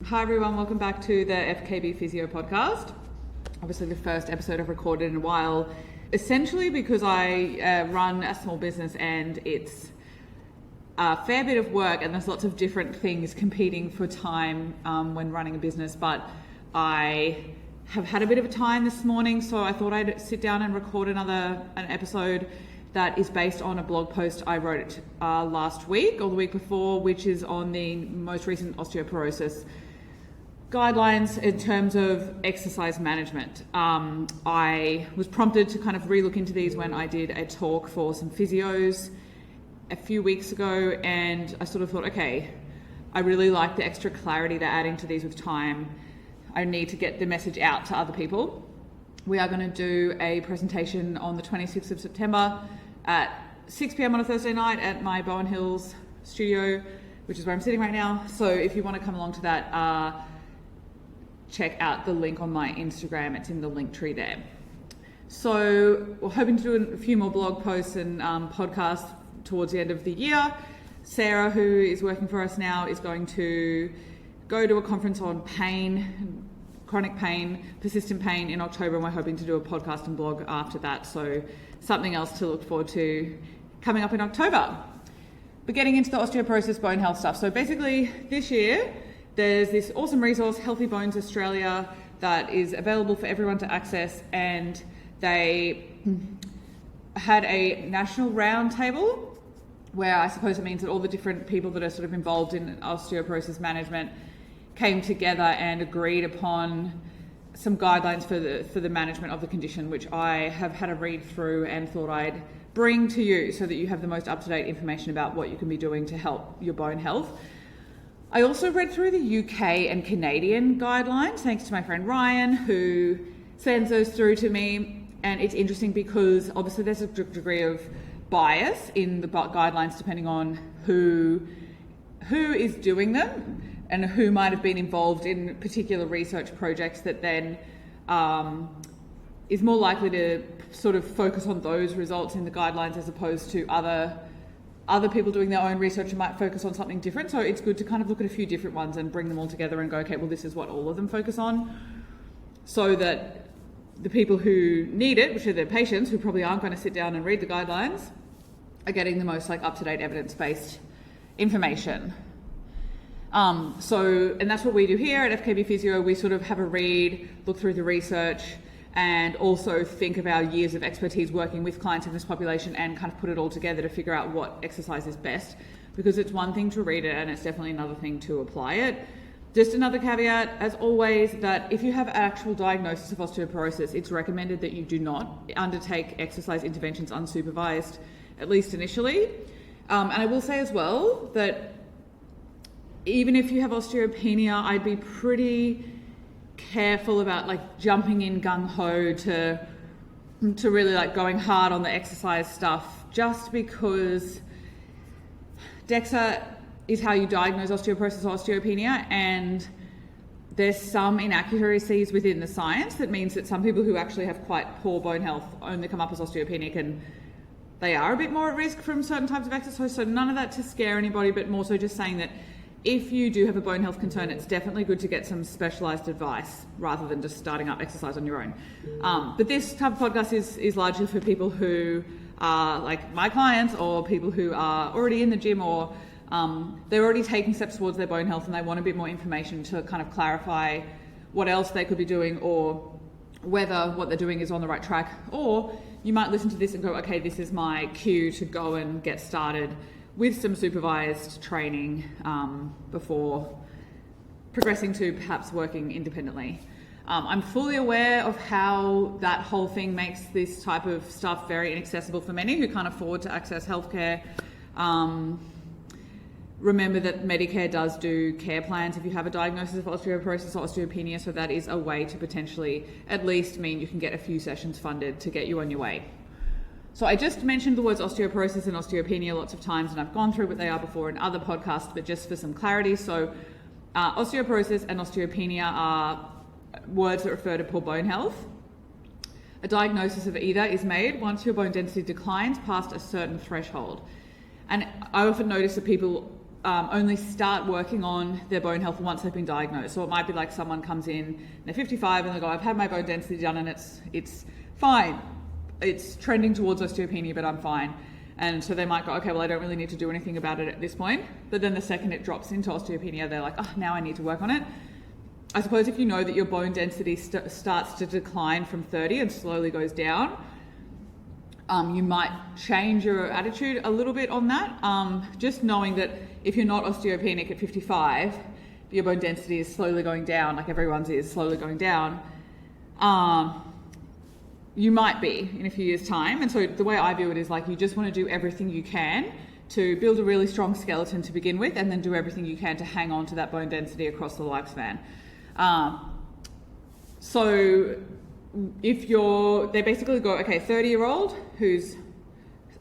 Hi everyone, welcome back to the FKB Physio podcast. Obviously the first episode I've recorded in a while, essentially because I run a small business and it's a fair bit of work and there's lots of different things competing for time when running a business, but I have had a bit of a time this morning, so I thought I'd sit down and record an episode that is based on a blog post I wrote last week or the week before, which is on the most recent osteoporosis guidelines in terms of exercise management. I was prompted to kind of relook into these when I did a talk for some physios a few weeks ago, and I sort of thought, okay, I really like the extra clarity they're adding to these with time. I need to get the message out to other people. We are going to do a presentation on the 26th of September at 6 p.m. on a Thursday night at my Bowen Hills studio, which is where I'm sitting right now. So if you want to come along to that, check out the link on my Instagram. It's in the link tree there. So we're hoping to do a few more blog posts and podcasts towards the end of the year. Sarah, who is working for us now, is going to go to a conference on pain, chronic pain, persistent pain in October, and we're hoping to do a podcast and blog after that. So something else to look forward to coming up in October. But getting into the osteoporosis bone health stuff. So basically this year, there's this awesome resource, Healthy Bones Australia, that is available for everyone to access, and they had a national roundtable where I suppose it means that all the different people that are sort of involved in osteoporosis management came together and agreed upon some guidelines for the management of the condition, which I have had a read through and thought I'd bring to you so that you have the most up-to-date information about what you can be doing to help your bone health. I also read through the UK and Canadian guidelines, thanks to my friend Ryan, who sends those through to me. And it's interesting because obviously there's a degree of bias in the guidelines depending on who is doing them and who might have been involved in particular research projects that then is more likely to sort of focus on those results in the guidelines as opposed to other people doing their own research and might focus on something different. So it's good to kind of look at a few different ones and bring them all together and go, okay, well, this is what all of them focus on, so that the people who need it, which are the patients who probably aren't going to sit down and read the guidelines, are getting the most up-to-date evidence-based information. And that's what we do here at FKB Physio. We sort of have a read, look through the research, and also think of our years of expertise working with clients in this population and kind of put it all together to figure out what exercise is best, because it's one thing to read it and it's definitely another thing to apply it. Just another caveat, as always, that if you have actual diagnosis of osteoporosis, it's recommended that you do not undertake exercise interventions unsupervised, at least initially. And I will say as well that even if you have osteopenia, I'd be pretty careful about jumping in gung-ho to really going hard on the exercise stuff, just because DEXA is how you diagnose osteoporosis or osteopenia, and there's some inaccuracies within the science that means that some people who actually have quite poor bone health only come up as osteopenic, and they are a bit more at risk from certain types of exercise. So none of that to scare anybody, but more so just saying that if you do have a bone health concern, it's definitely good to get some specialised advice rather than just starting up exercise on your own. But this type of podcast is largely for people who are like my clients, or people who are already in the gym, or they're already taking steps towards their bone health and they want a bit more information to kind of clarify what else they could be doing, or whether what they're doing is on the right track. Or you might listen to this and go, okay, this is my cue to go and get started with some supervised training before progressing to perhaps working independently. I'm fully aware of how that whole thing makes this type of stuff very inaccessible for many who can't afford to access healthcare. Remember that Medicare does do care plans if you have a diagnosis of osteoporosis or osteopenia, so that is a way to potentially at least mean you can get a few sessions funded to get you on your way. So I just mentioned the words osteoporosis and osteopenia lots of times, and I've gone through what they are before in other podcasts, but just for some clarity. So osteoporosis and osteopenia are words that refer to poor bone health. A diagnosis of either is made once your bone density declines past a certain threshold. And I often notice that people only start working on their bone health once they've been diagnosed. So it might be like someone comes in, they're 55 and they go, I've had my bone density done and it's fine. It's trending towards osteopenia, but I'm fine. And so they might go, okay, well, I don't really need to do anything about it at this point. But then the second it drops into osteopenia, they're like, oh, now I need to work on it. I suppose if you know that your bone density starts to decline from 30 and slowly goes down, you might change your attitude a little bit on that. Just knowing that if you're not osteopenic at 55, your bone density is slowly going down, like everyone's is slowly going down, you might be in a few years' time. And so the way I view it is like you just want to do everything you can to build a really strong skeleton to begin with, and then do everything you can to hang on to that bone density across the lifespan. So if they basically go, okay, 30-year-old who's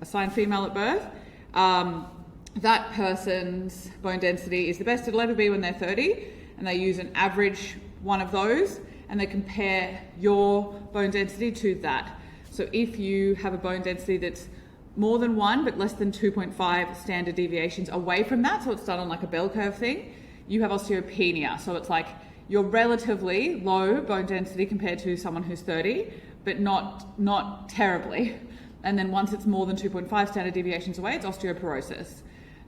assigned female at birth, that person's bone density is the best it'll ever be when they're 30, and they use an average one of those, and they compare your bone density to that. So if you have a bone density that's more than 1 but less than 2.5 standard deviations away from that, so it's done on like a bell curve thing, you have osteopenia. So it's like you're relatively low bone density compared to someone who's 30, but not terribly. And then once it's more than 2.5 standard deviations away, it's osteoporosis.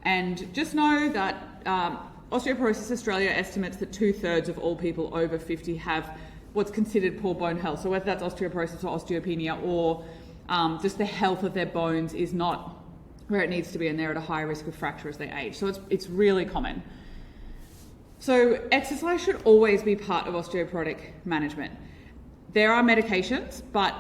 And just know that Osteoporosis Australia estimates that 2/3 of all people over 50 have what's considered poor bone health. So whether that's osteoporosis or osteopenia, or just the health of their bones is not where it needs to be, and they're at a higher risk of fracture as they age. So it's really common. So exercise should always be part of osteoporotic management. There are medications, but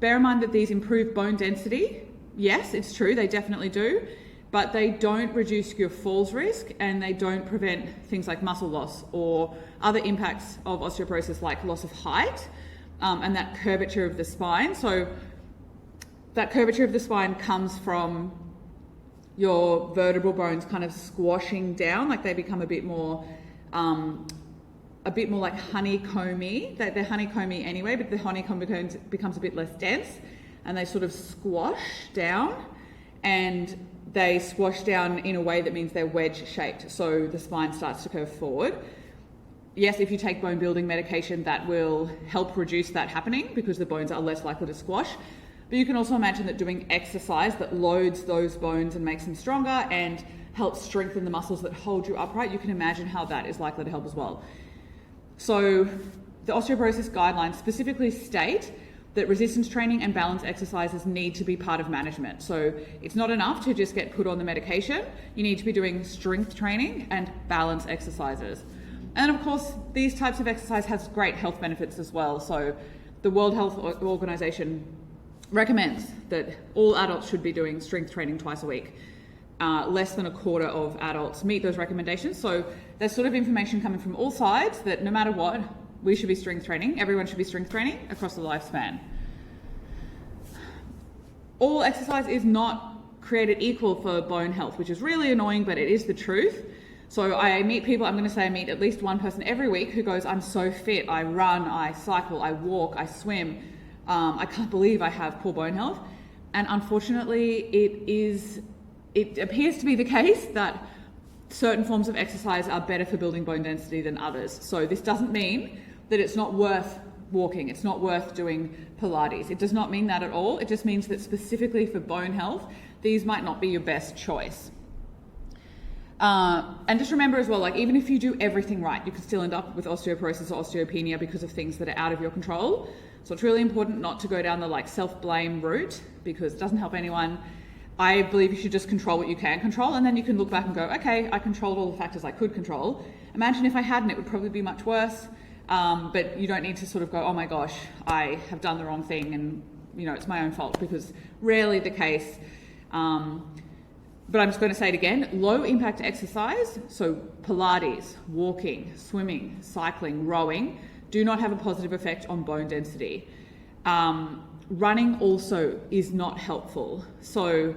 bear in mind that these improve bone density. Yes, it's true, they definitely do, but they don't reduce your falls risk, and they don't prevent things like muscle loss or other impacts of osteoporosis like loss of height and that curvature of the spine. So that curvature of the spine comes from your vertebral bones kind of squashing down, like they become a bit more like honeycomby. They're honeycomby anyway, but the honeycomb becomes a bit less dense, and they sort of squash down, and they squash down in a way that means they're wedge shaped, so the spine starts to curve forward. Yes, if you take bone building medication, that will help reduce that happening because the bones are less likely to squash. But you can also imagine that doing exercise that loads those bones and makes them stronger and helps strengthen the muscles that hold you upright, you can imagine how that is likely to help as well. So the osteoporosis guidelines specifically state that resistance training and balance exercises need to be part of management. So it's not enough to just get put on the medication. You need to be doing strength training and balance exercises. And of course, these types of exercise has great health benefits as well. So the World Health Organization recommends that all adults should be doing strength training twice a week. Less than a quarter of adults meet those recommendations. So there's sort of information coming from all sides that no matter what, we should be strength training. Everyone should be strength training across the lifespan. All exercise is not created equal for bone health, which is really annoying, but it is the truth. So I meet people, I'm going to say I meet at least one person every week who goes, I'm so fit, I run, I cycle, I walk, I swim. I can't believe I have poor bone health. And unfortunately, it appears to be the case that certain forms of exercise are better for building bone density than others. So this doesn't mean that it's not worth walking, it's not worth doing Pilates. It does not mean that at all. It just means that specifically for bone health, these might not be your best choice. And just remember as well, like even if you do everything right, you can still end up with osteoporosis or osteopenia because of things that are out of your control. So it's really important not to go down the like self-blame route because it doesn't help anyone. I believe you should just control what you can control, and then you can look back and go, okay, I controlled all the factors I could control. Imagine if I hadn't, it would probably be much worse. But you don't need to sort of go, oh my gosh, I have done the wrong thing and it's my own fault, because rarely the case. But I'm just going to say it again, low impact exercise, so Pilates, walking, swimming, cycling, rowing, do not have a positive effect on bone density. Running also is not helpful. So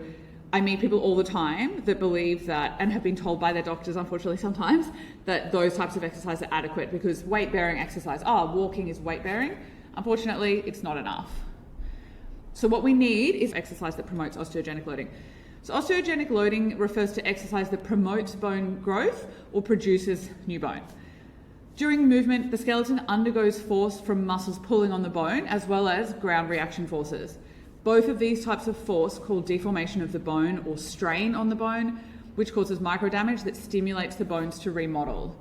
I meet people all the time that believe that, and have been told by their doctors, unfortunately sometimes, that those types of exercise are adequate because weight-bearing exercise, walking is weight-bearing. Unfortunately, it's not enough. So what we need is exercise that promotes osteogenic loading. So osteogenic loading refers to exercise that promotes bone growth or produces new bone. During movement, the skeleton undergoes force from muscles pulling on the bone as well as ground reaction forces. Both of these types of force called deformation of the bone or strain on the bone, which causes micro damage that stimulates the bones to remodel.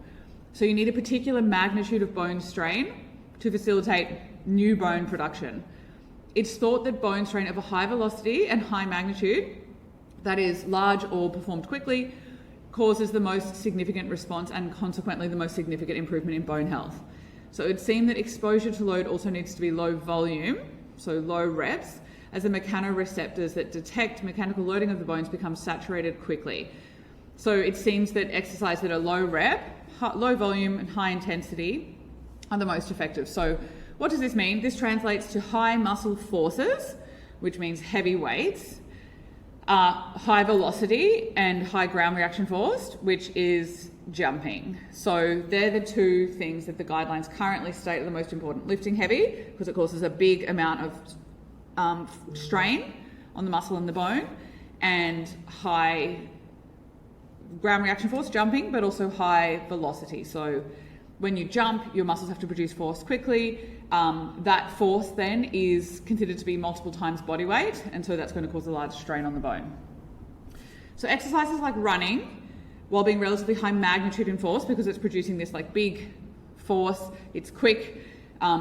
So you need a particular magnitude of bone strain to facilitate new bone production. It's thought that bone strain of a high velocity and high magnitude, that is large or performed quickly, causes the most significant response and consequently the most significant improvement in bone health. So it would seem that exposure to load also needs to be low volume, so low reps, as the mechanoreceptors that detect mechanical loading of the bones become saturated quickly. So it seems that exercise that are low rep, low volume and high intensity are the most effective. So what does this mean? This translates to high muscle forces, which means heavy weights, high velocity and high ground reaction force, which is jumping. So they're the two things that the guidelines currently state are the most important. Lifting heavy, because it causes a big amount of strain on the muscle and the bone, and high ground reaction force, jumping, but also high velocity. So when you jump, your muscles have to produce force quickly. That force then is considered to be multiple times body weight, and so that's going to cause a large strain on the bone. So exercises like running, while being relatively high magnitude in force because it's producing this like big force, it's quick.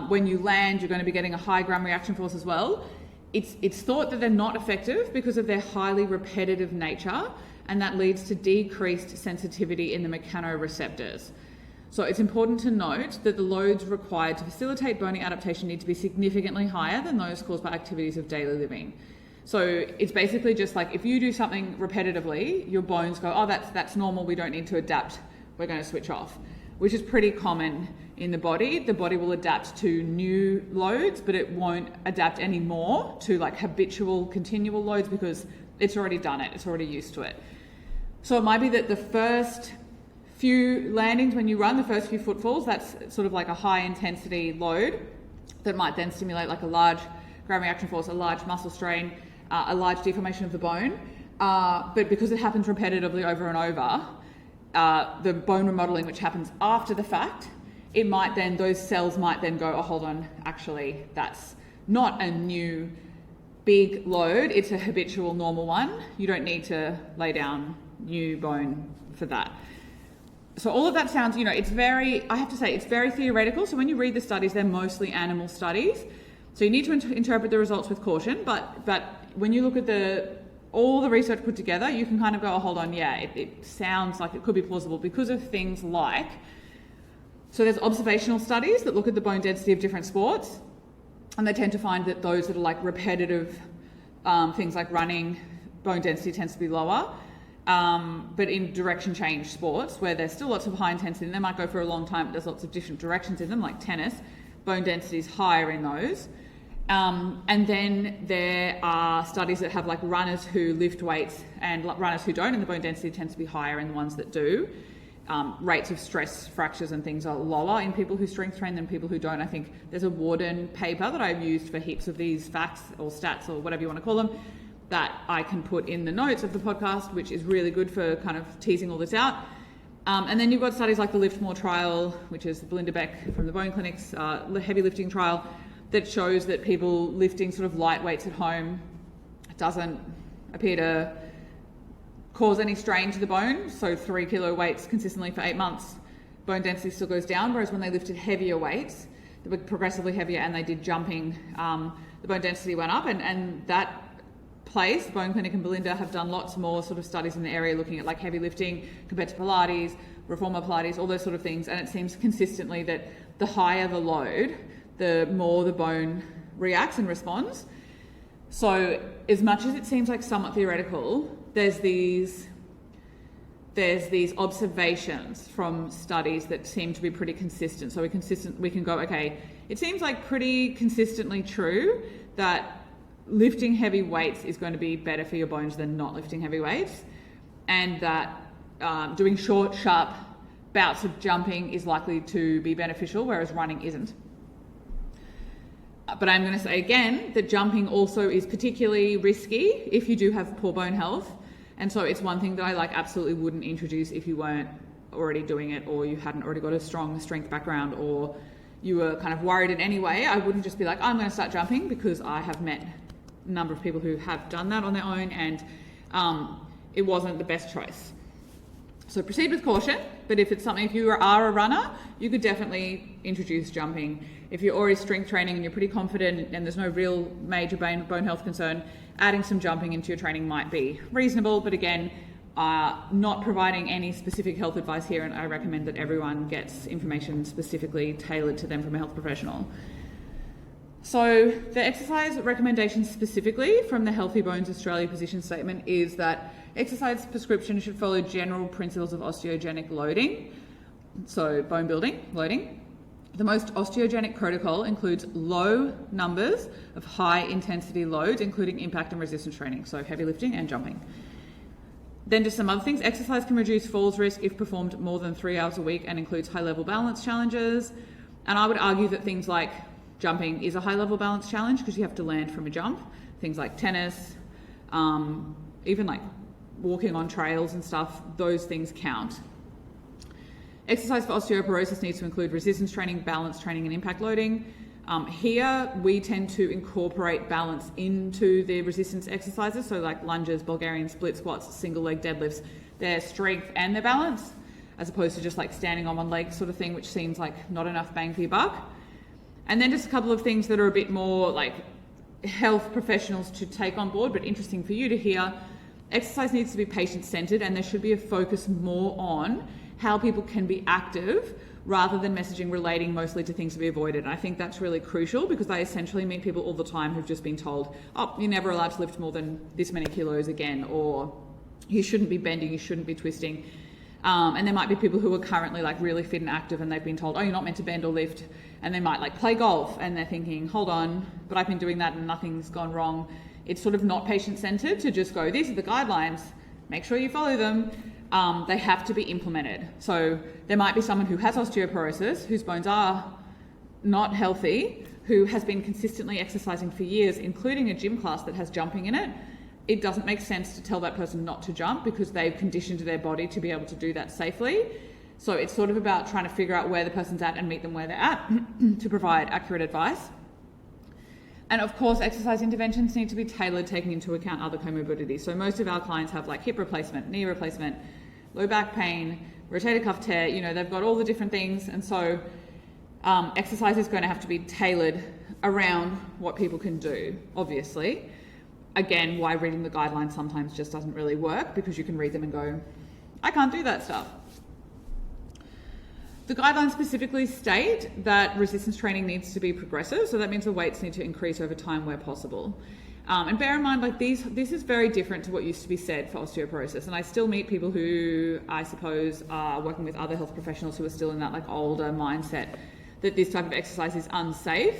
When you land, you're going to be getting a high ground reaction force as well. It's thought that they're not effective because of their highly repetitive nature, and that leads to decreased sensitivity in the mechanoreceptors. So it's important to note that the loads required to facilitate bony adaptation need to be significantly higher than those caused by activities of daily living. So it's basically just like if you do something repetitively, your bones go, oh, that's normal, we don't need to adapt, we're going to switch off, which is pretty common in the body. The body will adapt to new loads, but it won't adapt anymore to like habitual, continual loads because it's already done it, it's already used to it. So it might be that the first few landings when you run, the first few footfalls, that's sort of like a high intensity load that might then stimulate like a large ground reaction force, a large muscle strain, a large deformation of the bone. But because it happens repetitively over and over, the bone remodeling which happens after the fact, those cells might then go, oh, hold on, actually, that's not a new big load, it's a habitual normal one. You don't need to lay down new bone for that. So all of that sounds, it's very, I have to say, it's very theoretical. So when you read the studies, they're mostly animal studies. So you need to interpret the results with caution. But when you look at all the research put together, you can kind of go, oh, hold on, yeah, it sounds like it could be plausible because of things like, so there's observational studies that look at the bone density of different sports, and they tend to find that those that are like repetitive things like running, bone density tends to be lower. But in direction change sports, where there's still lots of high intensity, and they might go for a long time, but there's lots of different directions in them, like tennis, bone density is higher in those. And then there are studies that have like runners who lift weights and runners who don't, and the bone density tends to be higher in the ones that do. Rates of stress fractures and things are lower in people who strength train than people who don't. I think there's a Warden paper that I've used for heaps of these facts or stats or whatever you want to call them, that I can put in the notes of the podcast, which is really good for kind of teasing all this out. And then you've got studies like the Lift More trial, which is Belinda Beck from the Bone Clinic's heavy lifting trial, that shows that people lifting sort of light weights at home doesn't appear to cause any strain to the bone. So 3 kilo weights consistently for 8 months, bone density still goes down, whereas when they lifted heavier weights, they were progressively heavier, and they did jumping, the bone density went up, and that place, Bone Clinic and Belinda, have done lots more sort of studies in the area looking at like heavy lifting compared to Pilates, reformer Pilates, all those sort of things, and it seems consistently that the higher the load, the more the bone reacts and responds. So as much as it seems like somewhat theoretical, there's these observations from studies that seem to be pretty consistent. So we can go, okay, it seems like pretty consistently true that lifting heavy weights is going to be better for your bones than not lifting heavy weights, and that doing short, sharp bouts of jumping is likely to be beneficial, whereas running isn't. But I'm going to say again that jumping also is particularly risky if you do have poor bone health, And so it's one thing that I absolutely wouldn't introduce if you weren't already doing it, or you hadn't already got a strong strength background, or you were kind of worried in any way. I wouldn't just be like, I'm going to start jumping, because I have met a number of people who have done that on their own, and it wasn't the best choice. So proceed with caution, but if you are a runner, you could definitely introduce jumping. If you're already strength training and you're pretty confident and there's no real major bone health concern, adding some jumping into your training might be reasonable, but again, not providing any specific health advice here, and I recommend that everyone gets information specifically tailored to them from a health professional. So the exercise recommendations specifically from the Healthy Bones Australia position statement is that exercise prescription should follow general principles of osteogenic loading, so bone building, loading. The most osteogenic protocol includes low numbers of high intensity loads, including impact and resistance training, so heavy lifting and jumping. Then just some other things. Exercise can reduce falls risk if performed more than 3 hours a week and includes high level balance challenges. And I would argue that things like jumping is a high level balance challenge because you have to land from a jump. Things like tennis, even like walking on trails and stuff, those things count. Exercise for osteoporosis needs to include resistance training, balance training, and impact loading. Here, we tend to incorporate balance into the resistance exercises, so like lunges, Bulgarian split squats, single leg deadlifts, their strength and their balance, as opposed to just like standing on one leg sort of thing, which seems like not enough bang for your buck. And then just a couple of things that are a bit more like health professionals to take on board, but interesting for you to hear. Exercise needs to be patient-centered, and there should be a focus more on how people can be active rather than messaging relating mostly to things to be avoided. And I think that's really crucial because I essentially meet people all the time who've just been told, oh, you're never allowed to lift more than this many kilos again, or you shouldn't be bending, you shouldn't be twisting. And there might be people who are currently like really fit and active and they've been told, oh, you're not meant to bend or lift. And they might like play golf and they're thinking, hold on, but I've been doing that and nothing's gone wrong. It's sort of not patient-centered to just go, these are the guidelines, make sure you follow them. They have to be implemented. So there might be someone who has osteoporosis, whose bones are not healthy, who has been consistently exercising for years, including a gym class that has jumping in it. It doesn't make sense to tell that person not to jump because they've conditioned their body to be able to do that safely. So it's sort of about trying to figure out where the person's at and meet them where they're at to provide accurate advice. And of course, exercise interventions need to be tailored, taking into account other comorbidities. So most of our clients have like hip replacement, knee replacement, low back pain, rotator cuff tear, they've got all the different things. And so exercise is going to have to be tailored around what people can do, obviously. Again, why reading the guidelines sometimes just doesn't really work, because you can read them and go, I can't do that stuff. The guidelines specifically state that resistance training needs to be progressive, so that means the weights need to increase over time where possible. And bear in mind, like this is very different to what used to be said for osteoporosis. And I still meet people who I suppose are working with other health professionals who are still in that like older mindset that this type of exercise is unsafe.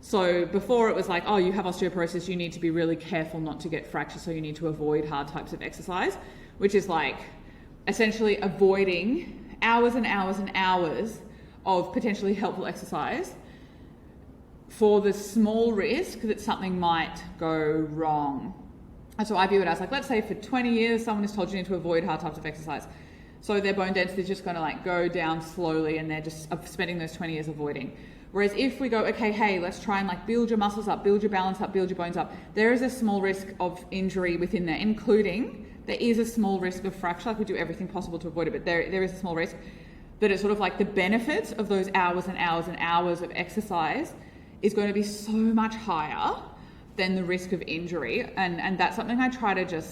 So before it was like, oh, you have osteoporosis, you need to be really careful not to get fractures, so you need to avoid hard types of exercise, which is like essentially avoiding hours and hours and hours of potentially helpful exercise for the small risk that something might go wrong. And so I view it as like, let's say for 20 years, someone has told you need to avoid hard types of exercise. So their bone density is just going to like go down slowly and they're just spending those 20 years avoiding. Whereas if we go, okay, hey, let's try and like build your muscles up, build your balance up, build your bones up, there is a small risk of injury within there, including there is a small risk of fracture. Like we do everything possible to avoid it, but there is a small risk. But it's sort of like the benefits of those hours and hours and hours of exercise is going to be so much higher than the risk of injury. And that's something I try to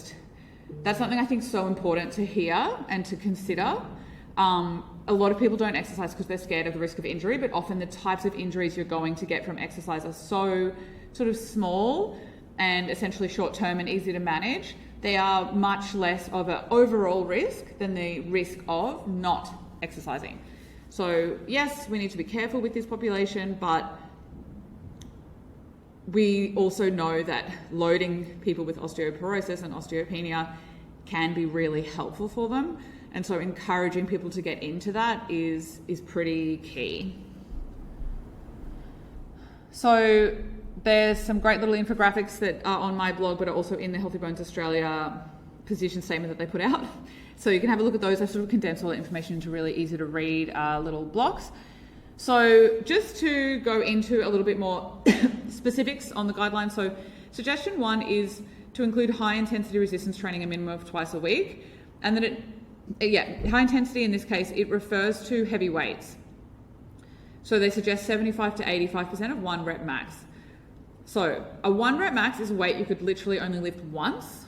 that's something I think is so important to hear and to consider. A lot of people don't exercise because they're scared of the risk of injury, but often the types of injuries you're going to get from exercise are so sort of small and essentially short-term and easy to manage. They are much less of an overall risk than the risk of not exercising. So yes, we need to be careful with this population, but we also know that loading people with osteoporosis and osteopenia can be really helpful for them. And so encouraging people to get into that is pretty key. So there's some great little infographics that are on my blog, but are also in the Healthy Bones Australia position statement that they put out. So you can have a look at those. I sort of condensed all the information into really easy to read little blocks. So just to go into a little bit more specifics on the guidelines. So suggestion 1 is to include high intensity resistance training a minimum of twice a week. And then high intensity in this case, it refers to heavy weights. So they suggest 75 to 85% of 1 rep max. So a 1 rep max is a weight you could literally only lift once.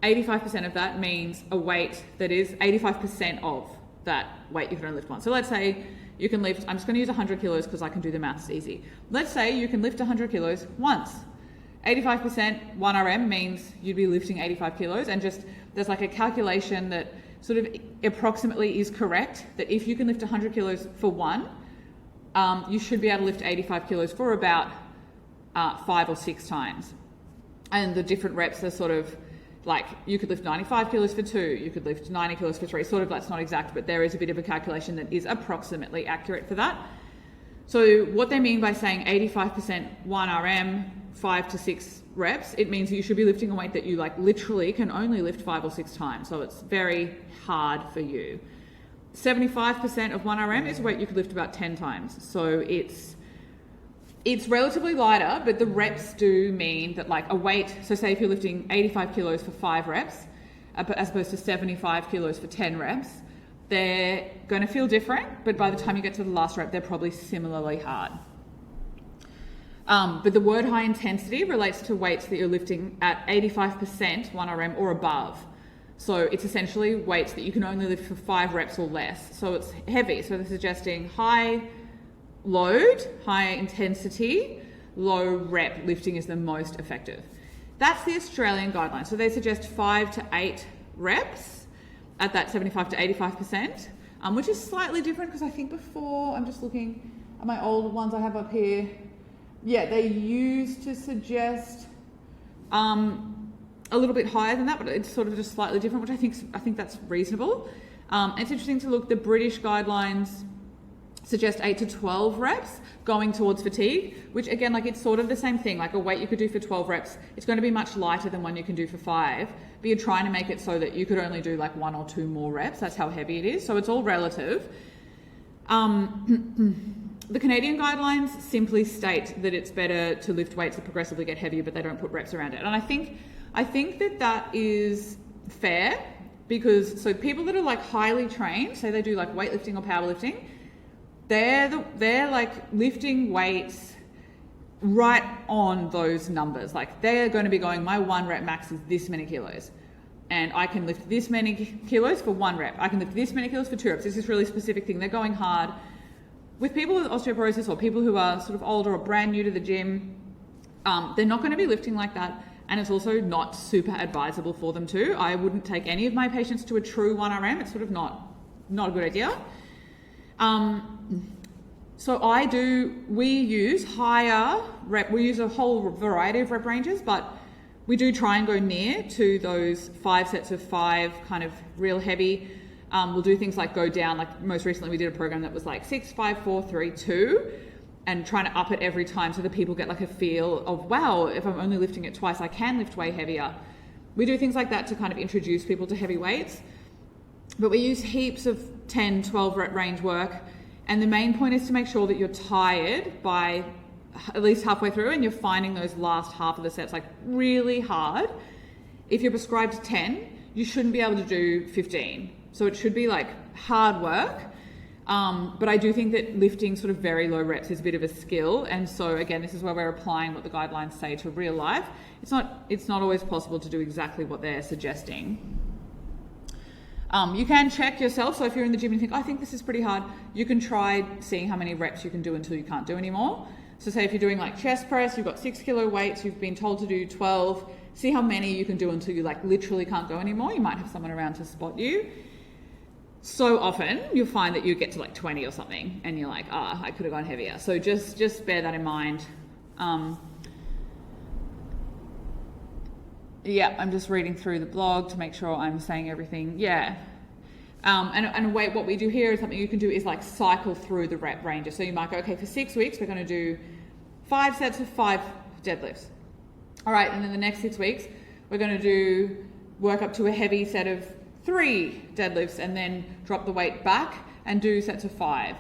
85% of that means a weight that is 85% of that weight you can only lift once. So let's say you can lift, I'm just going to use 100 kilos because I can do the maths easy. Let's say you can lift 100 kilos once. 85% 1 RM means you'd be lifting 85 kilos, and just there's like a calculation that sort of approximately is correct, that if you can lift 100 kilos for 1, you should be able to lift 85 kilos for about 5 or 6 times. And the different reps are sort of like, you could lift 95 kilos for 2, you could lift 90 kilos for 3, sort of, that's not exact, but there is a bit of a calculation that is approximately accurate for that. So what they mean by saying 85% 1 RM, 5 to 6 reps, it means that you should be lifting a weight that you like literally can only lift 5 or 6 times. So it's very hard for you. 75% of 1 RM is a weight you could lift about 10 times. So it's relatively lighter, but the reps do mean that like a weight, so say if you're lifting 85 kilos for 5 reps, as opposed to 75 kilos for 10 reps, they're going to feel different, but by the time you get to the last rep, they're probably similarly hard. But the word high intensity relates to weights that you're lifting at 85% 1 RM or above. So it's essentially weights that you can only lift for 5 reps or less. So it's heavy. So they're suggesting high load, high intensity, low rep lifting is the most effective. That's the Australian guideline. So they suggest 5 to 8 reps at that 75 to 85%, which is slightly different because I think before, I'm just looking at my old ones I have up here. Yeah, they used to suggest a little bit higher than that, but it's sort of just slightly different, which I think that's reasonable. It's interesting to look, the British guidelines suggest 8 to 12 reps going towards fatigue, which again, like it's sort of the same thing, like a weight you could do for 12 reps, it's going to be much lighter than one you can do for 5, but you're trying to make it so that you could only do like 1 or 2 more reps. That's how heavy it is. So it's all relative. The Canadian guidelines simply state that it's better to lift weights that progressively get heavier, but they don't put reps around it. And I think that is fair, because so people that are like highly trained, say they do like weightlifting or powerlifting, they're like lifting weights right on those numbers. Like they're going to be going, my 1 rep max is this many kilos, and I can lift this many kilos for 1 rep. I can lift this many kilos for 2 reps. This is really specific thing. They're going hard. With people with osteoporosis or people who are sort of older or brand new to the gym, they're not going to be lifting like that. And it's also not super advisable for them to. I wouldn't take any of my patients to a true 1 RM. It's sort of not a good idea. So we use higher rep, we use a whole variety of rep ranges, but we do try and go near to those 5 sets of 5 kind of real heavy. We'll do things like go down, like most recently we did a program that was like 6, 5, 4, 3, 2, and trying to up it every time so that people get like a feel of, wow, if I'm only lifting it twice, I can lift way heavier. We do things like that to kind of introduce people to heavy weights, but we use heaps of 10, 12 rep range work. And the main point is to make sure that you're tired by at least halfway through and you're finding those last half of the sets like really hard. If you're prescribed 10, you shouldn't be able to do 15. So it should be like hard work. But I do think that lifting sort of very low reps is a bit of a skill. And so again, this is where we're applying what the guidelines say to real life. It's not always possible to do exactly what they're suggesting. You can check yourself. So if you're in the gym and you think, I think this is pretty hard, you can try seeing how many reps you can do until you can't do anymore. So say if you're doing like chest press, you've got 6 kilo weights, you've been told to do 12, see how many you can do until you like literally can't go anymore. You might have someone around to spot you. So often you'll find that you get to like 20 or something and you're like, I could have gone heavier. So just bear that in mind. Yeah, I'm just reading through the blog to make sure I'm saying everything. Yeah. And what we do here is something you can do is like cycle through the rep ranges. So you might go, okay, for 6 weeks, we're going to do 5 sets of 5 deadlifts. All right. And then the next 6 weeks, we're going to do work up to a heavy set of 3 deadlifts and then drop the weight back and do sets of 5.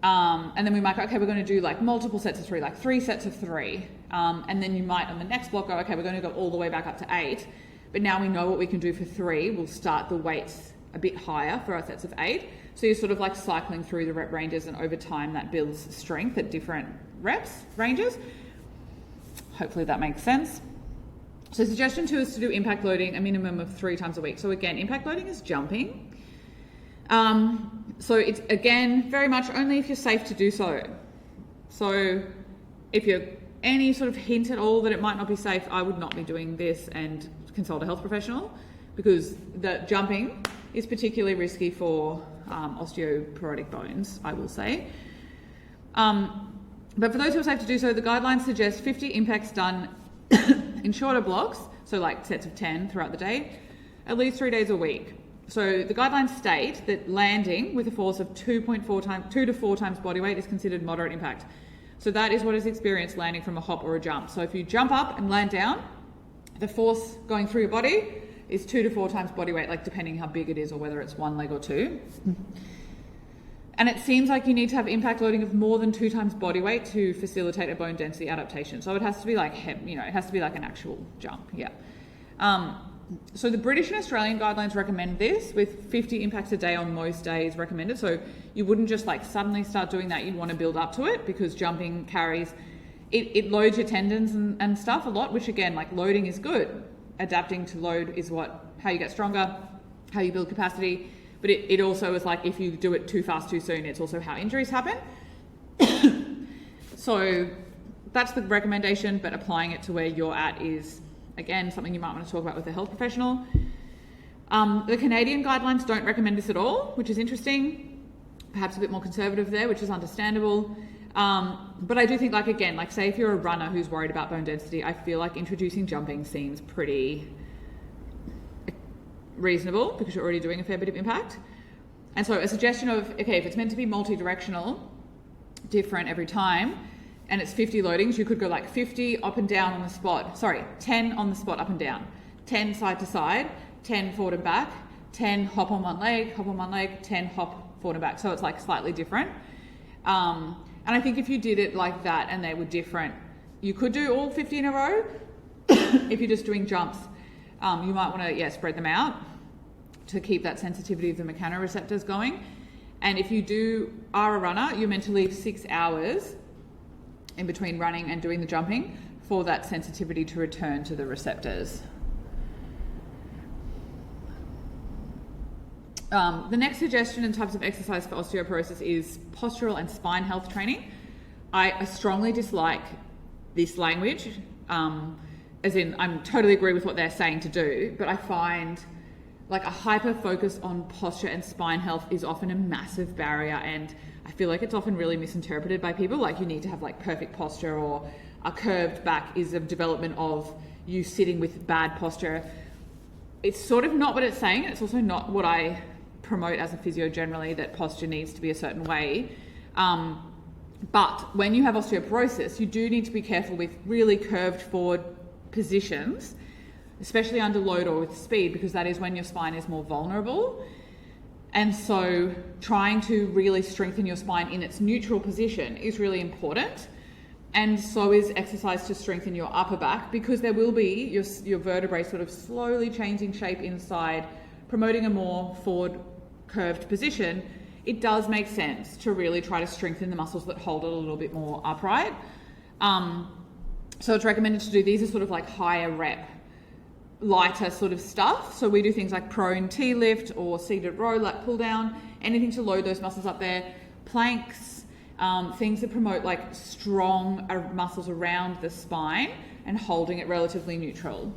And then we might go, okay, we're going to do like multiple sets of 3, like 3 sets of 3. And then you might on the next block go, okay, we're going to go all the way back up to 8. But now we know what we can do for 3. We'll start the weights a bit higher for our sets of 8. So you're sort of like cycling through the rep ranges, and over time that builds strength at different reps ranges. Hopefully that makes sense. So suggestion 2 is to do impact loading a minimum of 3 times a week. So again, impact loading is jumping. So it's, again, very much only if you're safe to do so. So if you're any sort of hint at all that it might not be safe, I would not be doing this and consult a health professional, because the jumping is particularly risky for osteoporotic bones, I will say. But for those who are safe to do so, the guidelines suggest 50 impacts done in shorter blocks, so like sets of 10 throughout the day, at least 3 days a week. So the guidelines state that landing with a force of 2 to 4 times body weight is considered moderate impact. So that is what is experienced landing from a hop or a jump. So if you jump up and land down, the force going through your body is 2 to 4 times body weight, like depending how big it is or whether it's 1 leg or 2. And it seems like you need to have impact loading of more than 2 times body weight to facilitate a bone density adaptation. So it has to be like, it has to be like an actual jump, yeah. So the British and Australian guidelines recommend this, with 50 impacts a day on most days recommended. So you wouldn't just like suddenly start doing that. You'd want to build up to it, because jumping carries, it loads your tendons and stuff a lot, which again, like loading is good. Adapting to load is how you get stronger, how you build capacity. But it also is like, if you do it too fast, too soon, it's also how injuries happen. So that's the recommendation, but applying it to where you're at is, again, something you might want to talk about with a health professional. The Canadian guidelines don't recommend this at all, which is interesting. Perhaps a bit more conservative there, which is understandable. But I do think, like, again, like say if you're a runner who's worried about bone density, I feel like introducing jumping seems pretty reasonable, because you're already doing a fair bit of impact. And so a suggestion of, okay, if it's meant to be multi-directional, different every time, and it's 50 loadings, you could go like 50 up and down on the spot. 10 on the spot up and down, 10 side to side, 10 forward and back, 10 hop on one leg, 10 hop forward and back. So it's like slightly different. And I think if you did it like that and they were different, you could do all 50 in a row. If you're just doing jumps, you might want to, spread them out to keep that sensitivity of the mechanoreceptors going. And if you are a runner, you're meant to leave 6 hours in between running and doing the jumping for that sensitivity to return to the receptors. The next suggestion in types of exercise for osteoporosis is postural and spine health training. I strongly dislike this language, as in I'm totally agree with what they're saying to do, but I find like a hyper focus on posture and spine health is often a massive barrier, and I feel like it's often really misinterpreted by people. Like you need to have like perfect posture, or a curved back is a development of you sitting with bad posture. It's sort of not what it's saying. It's also not what I promote as a physio generally, that posture needs to be a certain way. But when you have osteoporosis, you do need to be careful with really curved forward positions, especially under load or with speed, because that is when your spine is more vulnerable. And so trying to really strengthen your spine in its neutral position is really important. And so is exercise to strengthen your upper back, because there will be your vertebrae sort of slowly changing shape inside, promoting a more forward curved position. It does make sense to really try to strengthen the muscles that hold it a little bit more upright. So it's recommended to do, these are sort of like higher rep, lighter sort of stuff. So we do things like prone T lift or seated row, like pull down, anything to load those muscles up there. Planks, things that promote like strong muscles around the spine and holding it relatively neutral.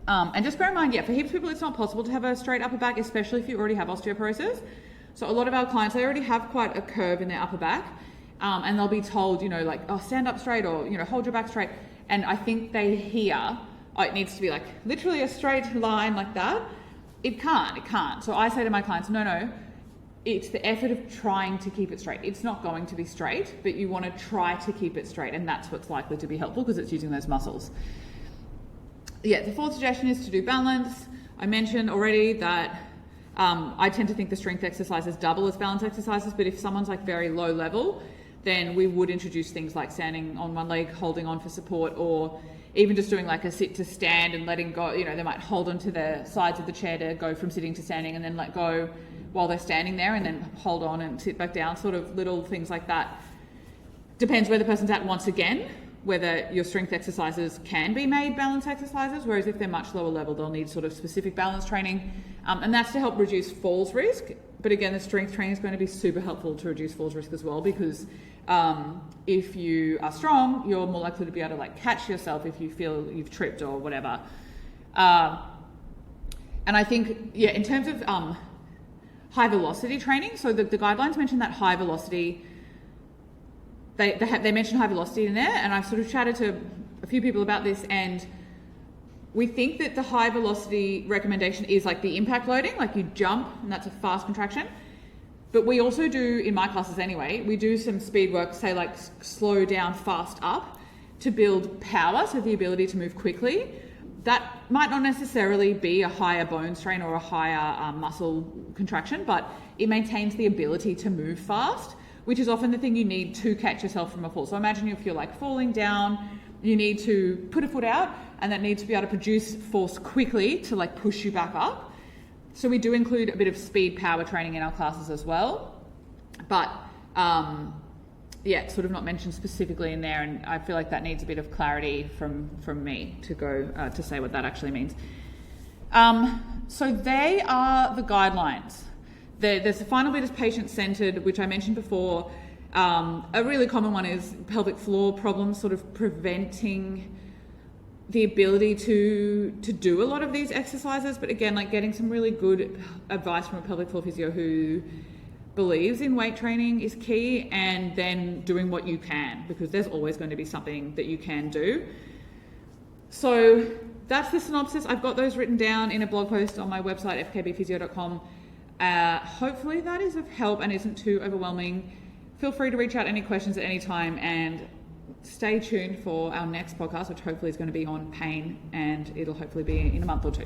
And just bear in mind, for heaps of people, it's not possible to have a straight upper back, especially if you already have osteoporosis. So a lot of our clients, they already have quite a curve in their upper back, and they'll be told, like, oh, stand up straight, or, hold your back straight. And I think they hear, oh, it needs to be like literally a straight line like that. It can't. So I say to my clients, no, it's the effort of trying to keep it straight. It's not going to be straight, but you want to try to keep it straight, and that's what's likely to be helpful, because it's using those muscles. the fourth suggestion is to do balance. I mentioned already that I tend to think the strength exercises double as balance exercises, but if someone's like very low level, then we would introduce things like standing on one leg, holding on for support, or even just doing like a sit to stand and letting go. They might hold onto the sides of the chair to go from sitting to standing and then let go while they're standing there and then hold on and sit back down, sort of little things like that. Depends where the person's at once again, whether your strength exercises can be made balance exercises, whereas if they're much lower level, they'll need sort of specific balance training. And that's to help reduce falls risk. But again, the strength training is going to be super helpful to reduce falls risk as well, because if you are strong, you're more likely to be able to like catch yourself if you feel you've tripped or whatever. And I think, in terms of high velocity training, so the guidelines mention that high velocity, they mention high velocity in there, and I've sort of chatted to a few people about this, and we think that the high velocity recommendation is like the impact loading, like you jump and that's a fast contraction. But we also do, in my classes anyway, we do some speed work, say like slow down, fast up, to build power, so the ability to move quickly. That might not necessarily be a higher bone strain or a higher muscle contraction, but it maintains the ability to move fast, which is often the thing you need to catch yourself from a fall. So imagine if you're like falling down, you need to put a foot out, and that needs to be able to produce force quickly to like push you back up. So we do include a bit of speed power training in our classes as well, but sort of not mentioned specifically in there, and I feel like that needs a bit of clarity from me to go to say what that actually means. So they are the guidelines. There's the final bit is patient-centered, which I mentioned before. A really common one is pelvic floor problems, sort of preventing the ability to do a lot of these exercises. But again, like getting some really good advice from a pelvic floor physio who believes in weight training is key, and then doing what you can, because there's always going to be something that you can do. So that's the synopsis. I've got those written down in a blog post on my website, fkbphysio.com. Hopefully that is of help and isn't too overwhelming. Feel free to reach out any questions at any time, and stay tuned for our next podcast, which hopefully is going to be on pain, and it'll hopefully be in a month or two.